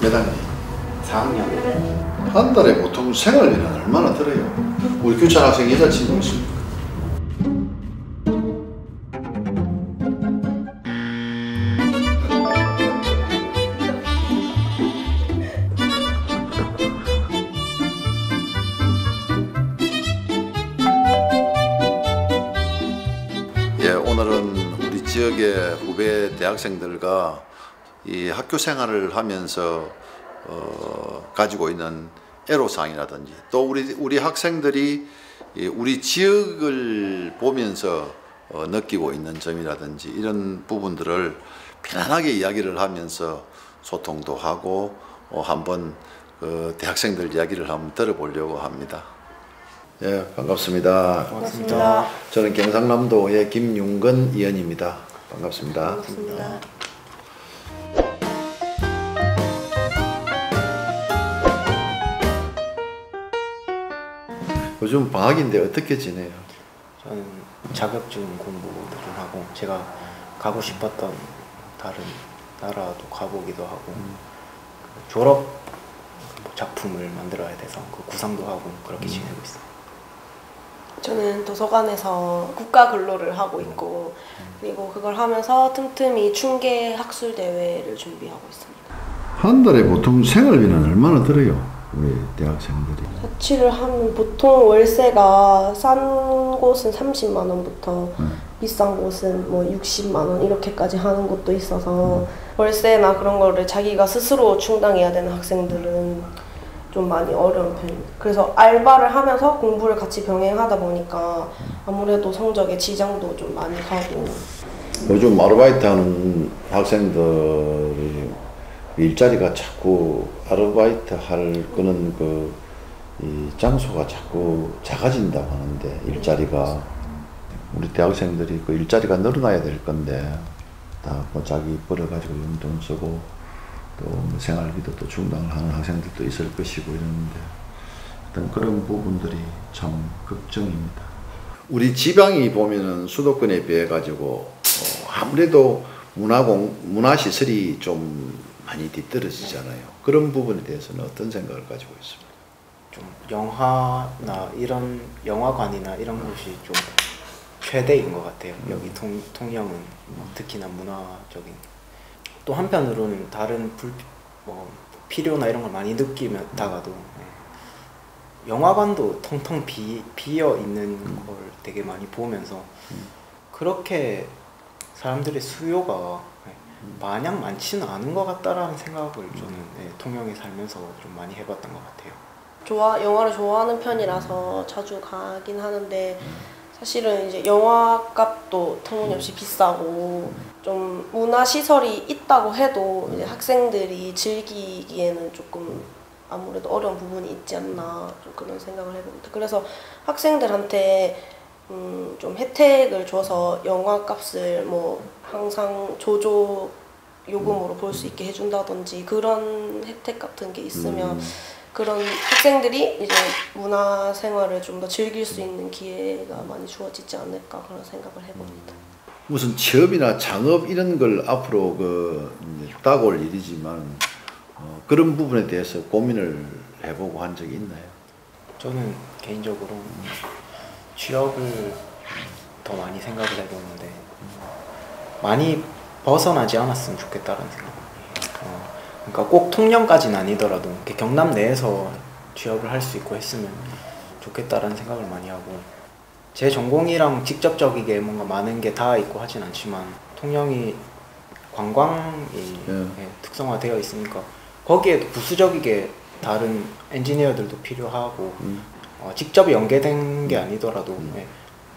몇 학년? 4학년. 한 달에 보통 생활비는 얼마나 들어요? 우리 규찬 학생 여자친구 있습니까? 예, 오늘은 우리 지역의 후배 대학생들과 이 학교 생활을 하면서 가지고 있는 애로사항이라든지 또 우리 학생들이 우리 지역을 보면서 느끼고 있는 점이라든지 이런 부분들을 편안하게 이야기를 하면서 소통도 하고 한번 대학생들 이야기를 한번 들어보려고 합니다. 예, 반갑습니다. 고맙습니다. 저는 경상남도의 김윤건 의원입니다. 반갑습니다. 반갑습니다. 요즘 방학인데 어떻게 지내요? 저는 자격증 공부도 좀 하고 제가 가고 싶었던 다른 나라도 가보기도 하고 졸업 작품을 만들어야 돼서 그 구상도 하고 그렇게 지내고 있어요. 저는 도서관에서 국가 근로를 하고 있고 그리고 그걸 하면서 틈틈이 충계 학술 대회를 준비하고 있습니다. 한 달에 보통 생활비는 얼마나 들어요? 우리 대학생들이. 자취를 하면 보통 월세가 싼 곳은 30만 원부터 비싼 곳은 뭐 60만 원 이렇게까지 하는 곳도 있어서 월세나 그런 거를 자기가 스스로 충당해야 되는 학생들은 좀 많이 어려운 편입니다. 그래서 알바를 하면서 공부를 같이 병행하다 보니까 아무래도 성적에 지장도 좀 많이 가고. 요즘 아르바이트 하는 학생들이 일자리가 자꾸 아르바이트 할 거는 이 장소가 자꾸 작아진다고 하는데 일자리가 우리 대학생들이 그 일자리가 늘어나야 될 건데 다 뭐 자기 벌어가지고 용돈 쓰고 또 뭐 생활비도 또 충당을 하는 학생들도 있을 것이고 이러는데 어떤 그런 부분들이 참 걱정입니다. 우리 지방이 보면은 수도권에 비해 가지고 아무래도 문화시설이 좀 많이 뒤떨어지잖아요. 그런 부분에 대해서는 어떤 생각을 가지고 있습니까? 좀 영화나 이런 영화관이나 이런 곳이 좀 최대인 것 같아요. 여기 통영은 특히나 문화적인. 또 한편으로는 다른 필요나 이런 걸 많이 느끼다가도 영화관도 텅텅 비어 있는 걸 되게 많이 보면서 그렇게 사람들의 수요가 마냥 많지는 않은 것 같다라는 생각을 저는 통영에 살면서 좀 많이 해봤던 것 같아요. 영화를 좋아하는 편이라서 자주 가긴 하는데 사실은 이제 영화값도 터무니없이 비싸고 좀 문화시설이 있다고 해도 이제 학생들이 즐기기에는 조금 아무래도 어려운 부분이 있지 않나 좀 그런 생각을 해봅니다. 그래서 학생들한테 좀 혜택을 줘서 영화값을 뭐 항상 조조 요금으로 볼 수 있게 해준다든지 그런 혜택 같은 게 있으면 그런 학생들이 이제 문화생활을 좀 더 즐길 수 있는 기회가 많이 주어지지 않을까 그런 생각을 해봅니다. 무슨 취업이나 창업 이런 걸 앞으로 다가올 일이지만 그런 부분에 대해서 고민을 해보고 한 적이 있나요? 저는 개인적으로 취업을 더 많이 생각을 해보는데 많이 벗어나지 않았으면 좋겠다는 생각. 그러니까 꼭 통영까지는 아니더라도 경남 내에서 취업을 할 수 있고 했으면 좋겠다라는 생각을 많이 하고 제 전공이랑 직접적이게 뭔가 많은 게 다 있고 하진 않지만 통영이 관광이 특성화되어 있으니까 거기에도 부수적이게 다른 엔지니어들도 필요하고 직접 연계된 게 아니더라도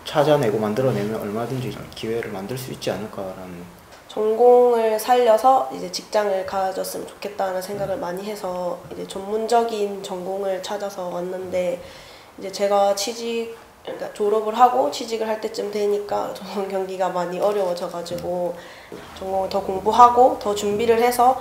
찾아내고 만들어내면 얼마든지 기회를 만들 수 있지 않을까라는. 전공을 살려서 이제 직장을 가졌으면 좋겠다는 생각을 많이 해서 이제 전문적인 전공을 찾아서 왔는데 이제 제가 그러니까 졸업을 하고 취직을 할 때쯤 되니까 전공 경기가 많이 어려워져가지고 전공을 더 공부하고 더 준비를 해서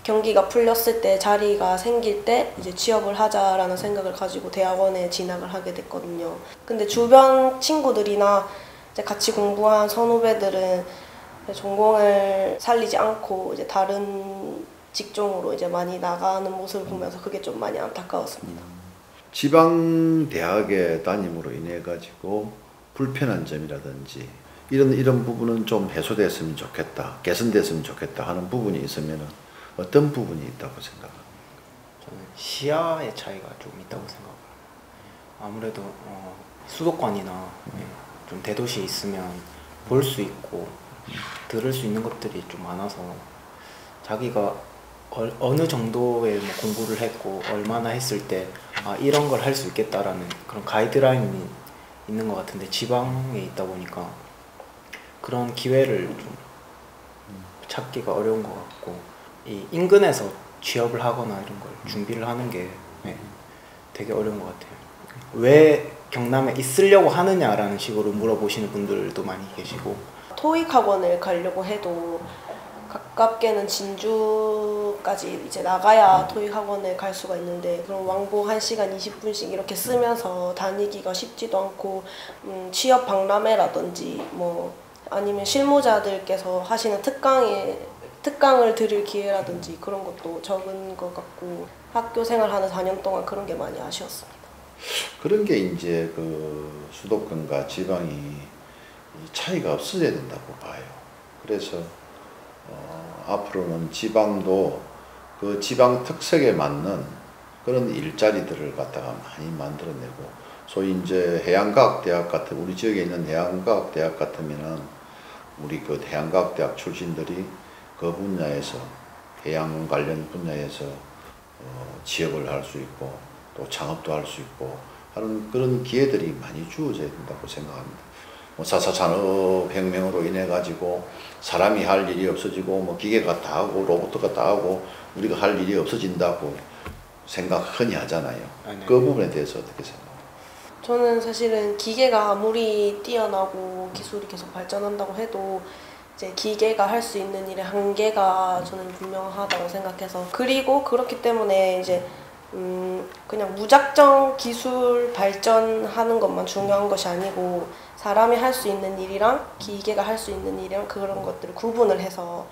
경기가 풀렸을 때 자리가 생길 때 이제 취업을 하자라는 생각을 가지고 대학원에 진학을 하게 됐거든요. 근데 주변 친구들이나 이제 같이 공부한 선후배들은 전공을 살리지 않고 이제 다른 직종으로 이제 많이 나가는 모습을 보면서 그게 좀 많이 안타까웠습니다. 지방 대학에 다님으로 인해 가지고 불편한 점이라든지 이런 부분은 좀 해소됐으면 좋겠다, 개선됐으면 좋겠다 하는 부분이 있으면 어떤 부분이 있다고 생각합니까? 저는 시야의 차이가 좀 있다고 생각해요. 아무래도 수도권이나 좀 대도시에 있으면 볼 수 있고 들을 수 있는 것들이 좀 많아서 자기가 어느 정도의 뭐 공부를 했고 얼마나 했을 때 이런 걸 할 수 있겠다라는 그런 가이드라인이 있는 것 같은데 지방에 있다 보니까 그런 기회를 좀 찾기가 어려운 것 같고 이 인근에서 취업을 하거나 이런 걸 준비를 하는 게 되게 어려운 것 같아요. 왜 경남에 있으려고 하느냐라는 식으로 물어보시는 분들도 많이 계시고 토익 학원을 가려고 해도 가깝게는 진주까지 이제 나가야 토익 학원을 갈 수가 있는데 그럼 왕복 1시간 20분씩 이렇게 쓰면서 다니기가 쉽지도 않고 취업 박람회라든지 뭐 아니면 실무자들께서 하시는 특강을 들을 기회라든지 그런 것도 적은 것 같고 학교 생활하는 4년 동안 그런 게 많이 아쉬웠습니다. 그런 게 이제 그 수도권과 지방이 차이가 없어져야 된다고 봐요. 그래서 앞으로는 지방도 그 지방 특색에 맞는 그런 일자리들을 갖다가 많이 만들어내고 소위 이제 해양과학대학 같은 우리 지역에 있는 해양과학대학 같으면은 우리 그 해양과학대학 출신들이 그 분야에서 해양 관련 분야에서 취업을 할 수 있고 또 창업도 할 수 있고 하는 그런 기회들이 많이 주어져야 된다고 생각합니다. 뭐 4차 산업혁명으로 인해 가지고 사람이 할 일이 없어지고 뭐 기계가 다 하고 로봇가 다 하고 우리가 할 일이 없어진다고 생각 흔히 하잖아요. 그 부분에 대해서 어떻게 생각해요? 저는 사실은 기계가 아무리 뛰어나고 기술이 계속 발전한다고 해도 이제 기계가 할 수 있는 일의 한계가 저는 분명하다고 생각해서 그리고 그렇기 때문에 이제 그냥 무작정 기술 발전하는 것만 중요한 것이 아니고 사람이 할 수 있는 일이랑 기계가 할 수 있는 일이랑 그런 것들을 구분을 해서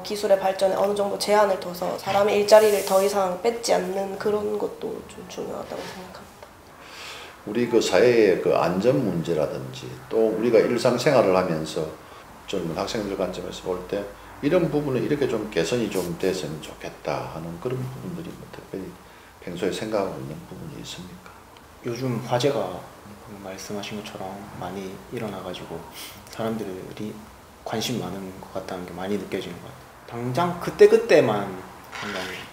기술의 발전에 어느 정도 제한을 둬서 사람의 일자리를 더 이상 뺏지 않는 그런 것도 좀 중요하다고 생각합니다. 우리 그 사회의 그 안전 문제라든지 또 우리가 일상생활을 하면서 젊은 학생들 관점에서 볼 때 이런 부분은 이렇게 좀 개선이 좀 됐으면 좋겠다 하는 그런 부분들이 뭐 특별히 평소에 생각하고 있는 부분이 있습니까? 요즘 화재가 말씀하신 것처럼 많이 일어나가지고 사람들이 관심 많은 것 같다는 게 많이 느껴지는 것 같아요. 당장 그때그때만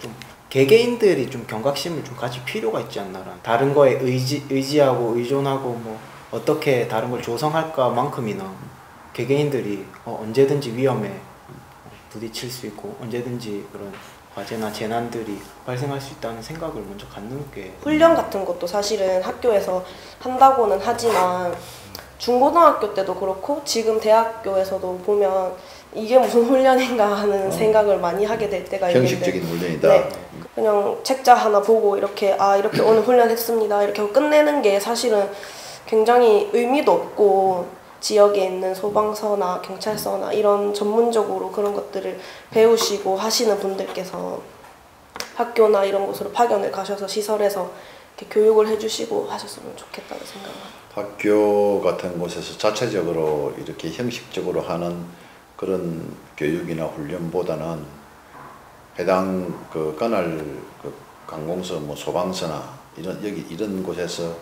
좀 개개인들이 좀 경각심을 좀 가질 필요가 있지 않나라는 다른 거에 의지하고 의존하고 뭐 어떻게 다른 걸 조성할까만큼이나 개개인들이 언제든지 위험에 부딪힐 수 있고 언제든지 그런 화재나 재난들이 발생할 수 있다는 생각을 먼저 갖는 게 훈련 같은 것도 사실은 학교에서 한다고는 하지만 중고등학교 때도 그렇고 지금 대학교에서도 보면 이게 무슨 훈련인가 하는 생각을 많이 하게 될 때가 있는데 형식적인 훈련이다. 네, 그냥 책자 하나 보고 이렇게 이렇게 오늘 훈련했습니다 이렇게 하고 끝내는 게 사실은 굉장히 의미도 없고 지역에 있는 소방서나 경찰서나 이런 전문적으로 그런 것들을 배우시고 하시는 분들께서 학교나 이런 곳으로 파견을 가셔서 시설에서 이렇게 교육을 해주시고 하셨으면 좋겠다고 생각합니다. 학교 같은 곳에서 자체적으로 이렇게 형식적으로 하는 그런 교육이나 훈련보다는 해당 그 관할 그 관공서 뭐 소방서나 이런 곳에서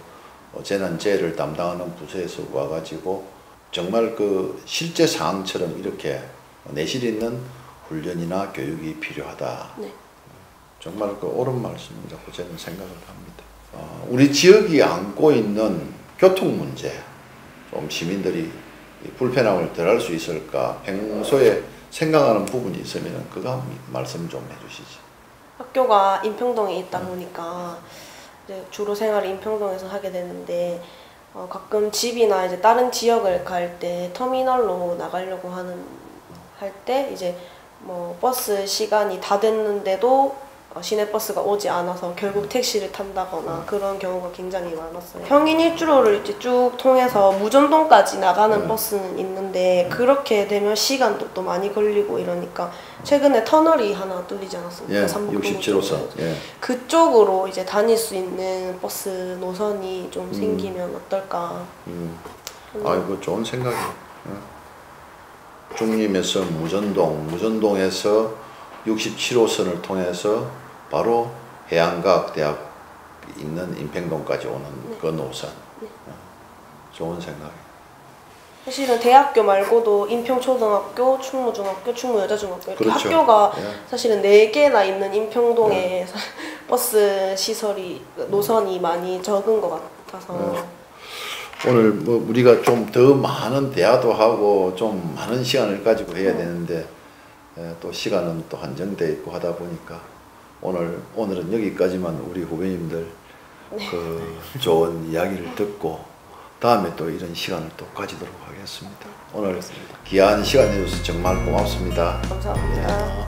재난재해를 담당하는 부서에서 와가지고 정말 그 실제 상황처럼 이렇게 내실 있는 훈련이나 교육이 필요하다. 네. 정말 그 옳은 말씀이라고 저는 생각을 합니다. 우리 지역이 안고 있는 교통 문제, 좀 시민들이 불편함을 덜 할 수 있을까 평소에 생각하는 부분이 있으면 그거 한번 말씀 좀 해주시지. 학교가 인평동에 있다 보니까 이제 주로 생활을 인평동에서 하게 되는데 가끔 집이나 이제 다른 지역을 갈 때 터미널로 나가려고 할 때 이제 뭐 버스 시간이 다 됐는데도 시내버스가 오지 않아서 결국 택시를 탄다거나 그런 경우가 굉장히 많았어요. 평일 일주로를 이제 쭉 통해서 무전동까지 나가는 버스는 있는데 그렇게 되면 시간도 또 많이 걸리고 이러니까 최근에 터널이 하나 뚫리지 않았습니까? 예, 67호선. 예. 그쪽으로 이제 다닐 수 있는 버스 노선이 좀 생기면 어떨까. 아이고 좋은 생각이에요. 중림에서 무전동에서 67호선을 통해서 바로 해안과학대학 있는 인평동까지 오는 그 노선. 좋은 생각이에요. 사실은 대학교 말고도 인평초등학교, 충무중학교, 충무여자중학교 이렇게 그렇죠. 학교가 예. 사실은 4개나 있는 인평동에 버스 시설이 노선이 많이 적은 것 같아서 오늘 뭐 우리가 좀 더 많은 대화도 하고 좀 많은 시간을 가지고 해야 되는데 또 시간은 또 한정돼 있고 하다 보니까 오늘은 여기까지만 우리 후배님들 그 좋은 이야기를 듣고 다음에 또 이런 시간을 또 가지도록 하겠습니다. 오늘 귀한 시간 내줘서 정말 고맙습니다. 감사합니다.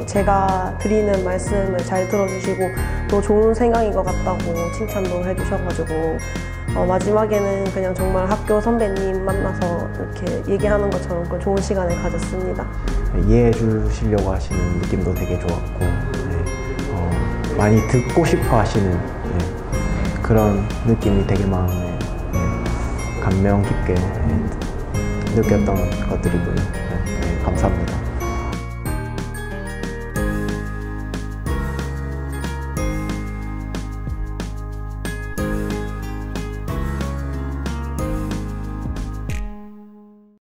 제가 드리는 말씀을 잘 들어주시고 또 좋은 생각인 것 같다고 칭찬도 해주셔가지고 마지막에는 그냥 정말 학교 선배님 만나서 이렇게 얘기하는 것처럼 그 좋은 시간을 가졌습니다. 이해해 주시려고 하시는 느낌도 되게 좋았고 많이 듣고 싶어 하시는 그런 느낌이 되게 마음에 감명 깊게 느꼈던 것들이고요.